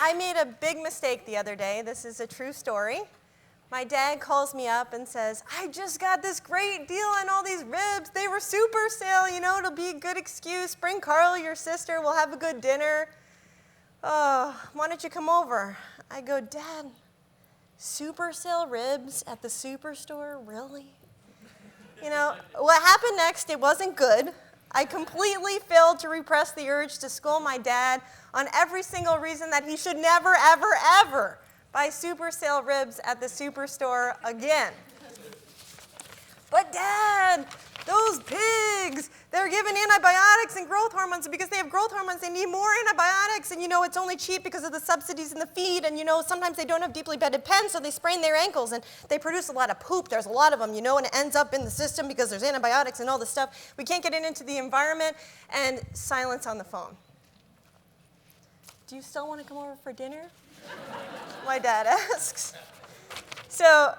I made a big mistake the other day. This is a true story. My dad calls me up and says, I just got this great deal on all these ribs. They were super sale, it'll be a good excuse. Bring Karl, your sister, we'll have a good dinner. Oh, why don't you come over? I go, Dad, super sale ribs at the superstore, really? What happened next, it wasn't good. I completely failed to repress the urge to scold my dad on every single reason that he should never, ever, ever buy super sale ribs at the superstore again. But Dad, those pigs, they're given antibiotics and growth hormones, and because they have growth hormones, they need more antibiotics, and it's only cheap because of the subsidies in the feed, and sometimes they don't have deeply bedded pens, so they sprain their ankles, and they produce a lot of poop. There's a lot of them, and it ends up in the system because there's antibiotics and all this stuff. We can't get it into the environment, and silence on the phone. Do you still want to come over for dinner? My dad asks. So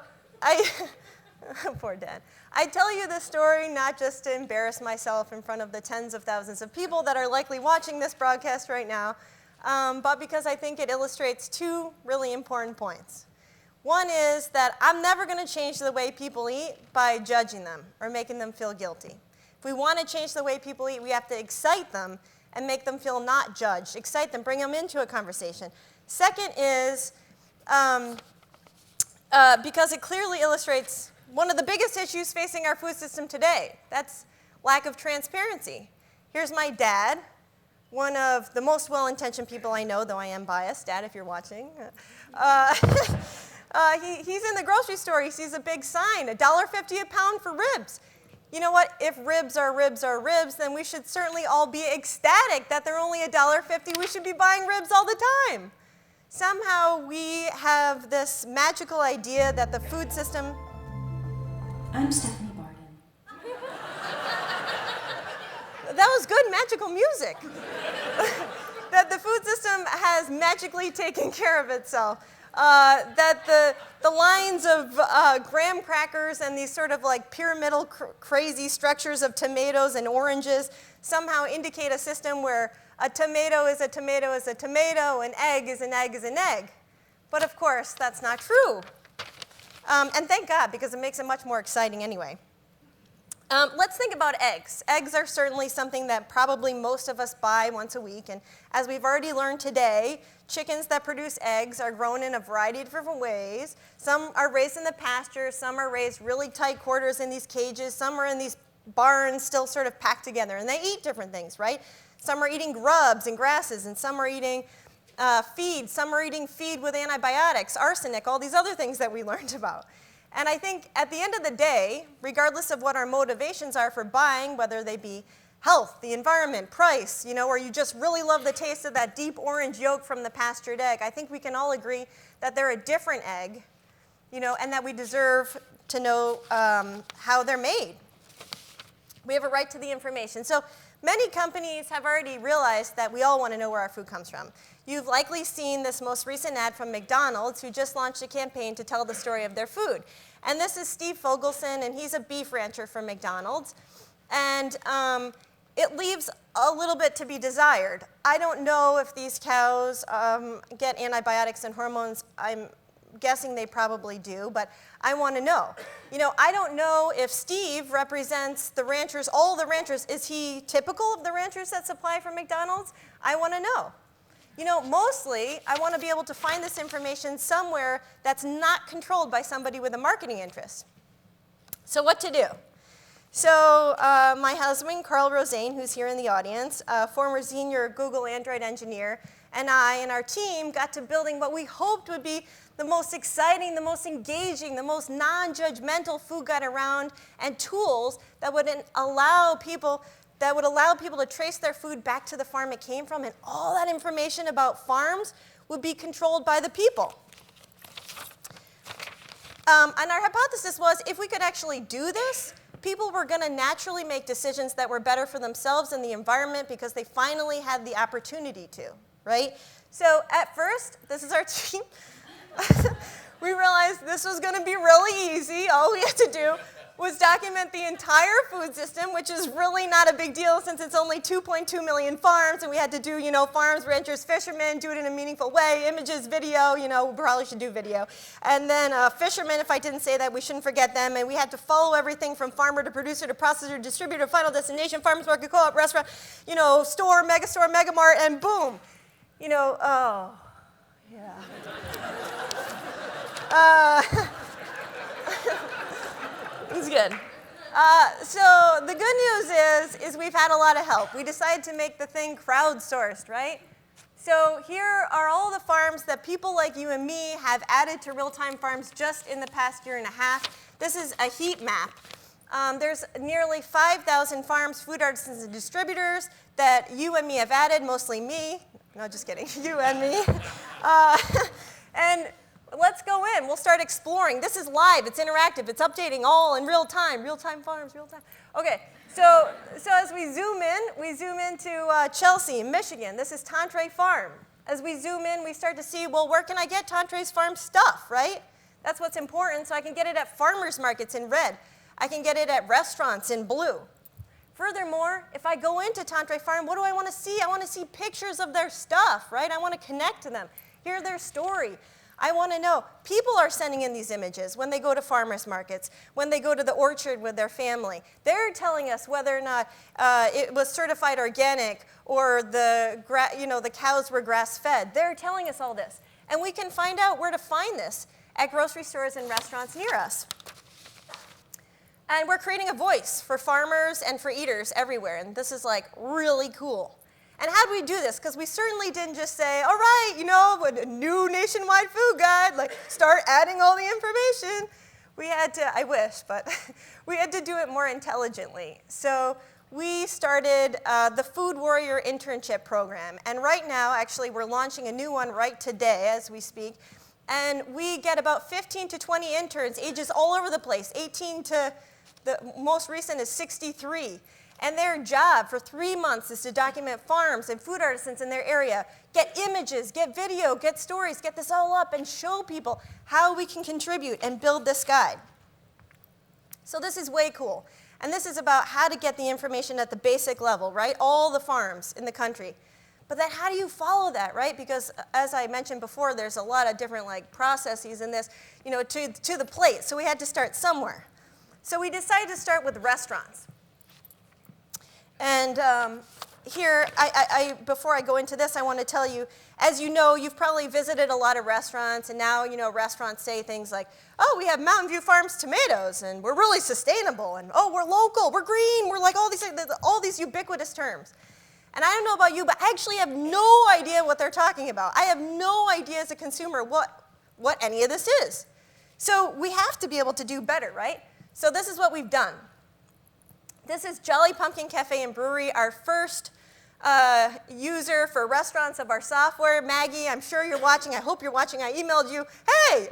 poor Dad. I tell you this story not just to embarrass myself in front of the tens of thousands of people that are likely watching this broadcast right now, but because I think it illustrates two really important points. One is that I'm never going to change the way people eat by judging them or making them feel guilty. If we want to change the way people eat, we have to excite them and make them feel not judged. Excite them, bring them into a conversation. Second is because it clearly illustrates one of the biggest issues facing our food system today. That's lack of transparency. Here's my dad, one of the most well-intentioned people I know, though I am biased. Dad, if you're watching. He's in the grocery store. He sees a big sign, $1.50 a pound for ribs. You know what? If ribs are ribs, then we should certainly all be ecstatic that they're only $1.50. We should be buying ribs all the time. Somehow we have this magical idea that the food system... I'm Stephanie Barden. That was good magical music. That the food system has magically taken care of itself. That the lines of graham crackers and these sort of like pyramidal crazy structures of tomatoes and oranges somehow indicate a system where a tomato is a tomato is a tomato, an egg is an egg is an egg. But of course, that's not true. And thank God, because it makes it much more exciting anyway. Let's think about eggs. Eggs are certainly something that probably most of us buy once a week. And as we've already learned today, chickens that produce eggs are grown in a variety of different ways. Some are raised in the pasture. Some are raised really tight quarters in these cages. Some are in these barns still sort of packed together. And they eat different things, right? Some are eating grubs and grasses, and some are eating feed. Some are eating feed with antibiotics, arsenic, all these other things that we learned about. And I think at the end of the day, regardless of what our motivations are for buying, whether they be health, the environment, price, or you just really love the taste of that deep orange yolk from the pastured egg, I think we can all agree that they're a different egg, and that we deserve to know how they're made. We have a right to the information. So many companies have already realized that we all want to know where our food comes from. You've likely seen this most recent ad from McDonald's, who just launched a campaign to tell the story of their food. And this is Steve Fogelson, and he's a beef rancher for McDonald's. And it leaves a little bit to be desired. I don't know if these cows get antibiotics and hormones. I'm guessing they probably do, but I want to know. I don't know if Steve represents the ranchers, all the ranchers. Is he typical of the ranchers that supply from McDonald's? I want to know. Mostly, I want to be able to find this information somewhere that's not controlled by somebody with a marketing interest. So what to do? So my husband, Cara Rosaen, who's here in the audience, a former senior Google Android engineer, and I and our team got to building what we hoped would be the most exciting, the most engaging, the most non-judgmental food guide around, and tools that would allow people to trace their food back to the farm it came from, and all that information about farms would be controlled by the people. And our hypothesis was if we could actually do this, people were going to naturally make decisions that were better for themselves and the environment because they finally had the opportunity to, right? So at first, this is our team. We realized this was going to be really easy. All we had to do was document the entire food system, which is really not a big deal since it's only 2.2 million farms, and we had to do, farms, ranchers, fishermen, do it in a meaningful way, images, video, we probably should do video. And then fishermen, if I didn't say that, we shouldn't forget them, and we had to follow everything from farmer to producer to processor, distributor, final destination, farmers market, co-op, restaurant, store, mega mart, and boom. Oh, yeah. It's good. So the good news is we've had a lot of help. We decided to make the thing crowdsourced, right? So here are all the farms that people like you and me have added to real-time farms just in the past year and a half. This is a heat map. There's nearly 5,000 farms, food artisans, and distributors that you and me have added, mostly me. No, just kidding, you and me. And let's go in. We'll start exploring. This is live. It's interactive. It's updating all in real time. Real-time farms, real time. Okay, so as we zoom into Chelsea, Michigan. This is Tantray Farm. As we zoom in, we start to see, well, where can I get Tantray's farm stuff, right? That's what's important. So I can get it at farmers markets in red. I can get it at restaurants in blue. Furthermore, if I go into Tantray Farm, what do I want to see? I want to see pictures of their stuff, right? I want to connect to them, hear their story. I want to know. People are sending in these images when they go to farmers markets, when they go to the orchard with their family. They're telling us whether or not it was certified organic or the cows were grass-fed. They're telling us all this. And we can find out where to find this at grocery stores and restaurants near us. And we're creating a voice for farmers and for eaters everywhere. And this is like really cool. And how do we do this? Because we certainly didn't just say, all right, a new nationwide food guide, like start adding all the information. We had to, I wish, but we had to do it more intelligently. So we started the Food Warrior internship program. And right now, actually, we're launching a new one right today as we speak. And we get about 15 to 20 interns, ages all over the place, 18 to the most recent is 63. And their job for 3 months is to document farms and food artisans in their area, get images, get video, get stories, get this all up and show people how we can contribute and build this guide. So this is way cool. And this is about how to get the information at the basic level, right? All the farms in the country. But then how do you follow that, right? Because as I mentioned before, there's a lot of different processes in this, to the plate. So we had to start somewhere. So we decided to start with restaurants. And here, before I go into this, I want to tell you, as you know, you've probably visited a lot of restaurants, and now, restaurants say things like, oh, we have Mountain View Farms tomatoes, and we're really sustainable, and oh, we're local, we're green, we're like all these ubiquitous terms. And I don't know about you, but I actually have no idea what they're talking about. I have no idea as a consumer what any of this is. So we have to be able to do better, right? So this is what we've done. This is Jolly Pumpkin Cafe and Brewery, our first user for restaurants of our software. Maggie, I'm sure you're watching. I hope you're watching. I emailed you. Hey!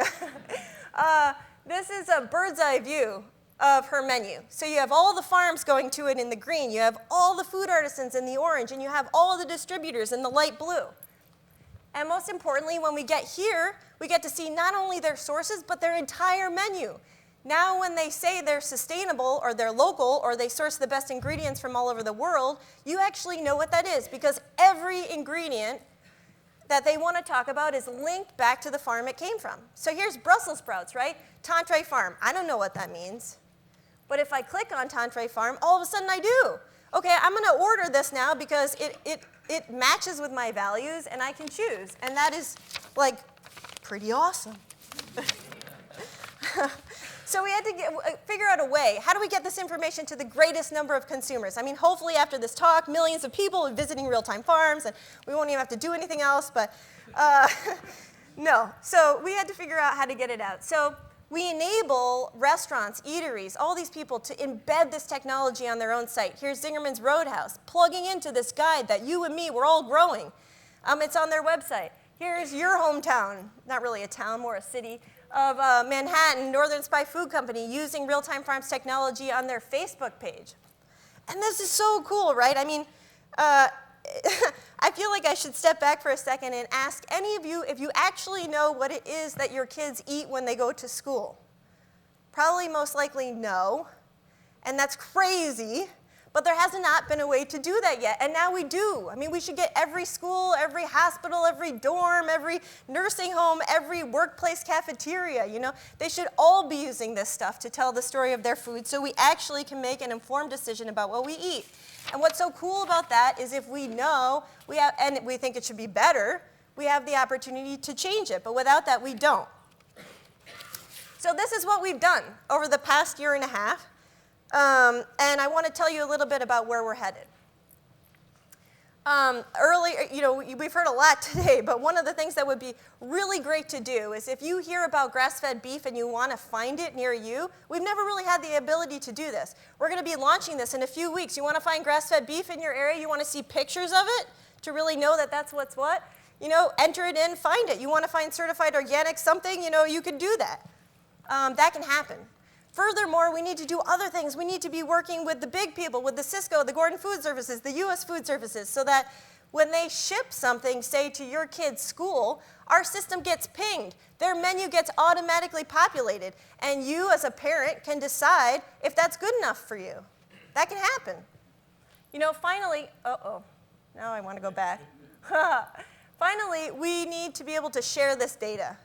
This is a bird's eye view of her menu. So you have all the farms going to it in the green. You have all the food artisans in the orange. And you have all the distributors in the light blue. And most importantly, when we get here, we get to see not only their sources, but their entire menu. Now when they say they're sustainable or they're local or they source the best ingredients from all over the world, you actually know what that is because every ingredient that they want to talk about is linked back to the farm it came from. So here's Brussels sprouts, right? Tantray Farm. I don't know what that means. But if I click on Tantray Farm, all of a sudden I do. Okay, I'm going to order this now because it matches with my values and I can choose. And that is like pretty awesome. So we had to figure out a way. How do we get this information to the greatest number of consumers? I mean, hopefully after this talk, millions of people are visiting real-time farms, and we won't even have to do anything else, but no. So we had to figure out how to get it out. So we enable restaurants, eateries, all these people to embed this technology on their own site. Here's Zingerman's Roadhouse, plugging into this guide that you and me, we're all growing. It's on their website. Here's your hometown, not really a town, more a city, of Manhattan, Northern Spy Food Company, using real-time farms technology on their Facebook page. And this is so cool, right? I mean, I feel like I should step back for a second and ask any of you if you actually know what it is that your kids eat when they go to school. Probably most likely no. And that's crazy, but there has not been a way to do that yet, and now we do. I mean, we should get every school, every hospital, every dorm, every nursing home, every workplace cafeteria, they should all be using this stuff to tell the story of their food so we actually can make an informed decision about what we eat. And what's so cool about that is if we know, and we think it should be better, we have the opportunity to change it, but without that, we don't. So this is what we've done over the past year and a half. And I want to tell you a little bit about where we're headed. Earlier, we've heard a lot today, but one of the things that would be really great to do is if you hear about grass-fed beef and you want to find it near you, we've never really had the ability to do this. We're going to be launching this in a few weeks. You want to find grass-fed beef in your area? You want to see pictures of it to really know that that's what's what? Enter it in, find it. You want to find certified organic something? You can do that. That can happen. Furthermore, we need to do other things. We need to be working with the big people, with the Cisco, the Gordon Food Services, the U.S. Food Services, so that when they ship something, say, to your kid's school, our system gets pinged. Their menu gets automatically populated, and you as a parent can decide if that's good enough for you. That can happen. Finally, now I want to go back. Finally, we need to be able to share this data.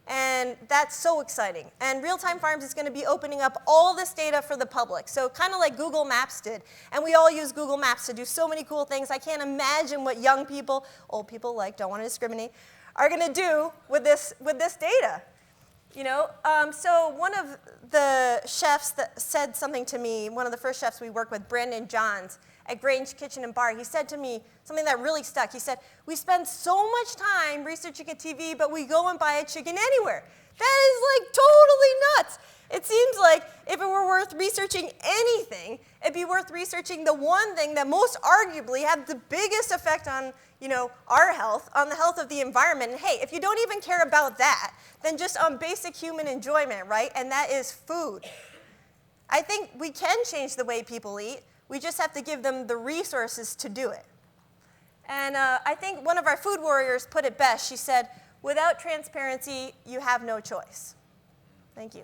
And that's so exciting. And Real-Time Farms is going to be opening up all this data for the public. So kind of like Google Maps did. And we all use Google Maps to do so many cool things. I can't imagine what young people, old people don't want to discriminate, are going to do with this data. So one of the chefs that said something to me, one of the first chefs we worked with, Brandon Johns, at Grange Kitchen and Bar, he said to me something that really stuck. He said, we spend so much time researching a TV, but we go and buy a chicken anywhere. That is totally nuts. It seems like if it were worth researching anything, it'd be worth researching the one thing that most arguably had the biggest effect on our health, on the health of the environment. And hey, if you don't even care about that, then just on basic human enjoyment, right? And that is food. I think we can change the way people eat. We just have to give them the resources to do it. And I think one of our food warriors put it best. She said, without transparency, you have no choice. Thank you.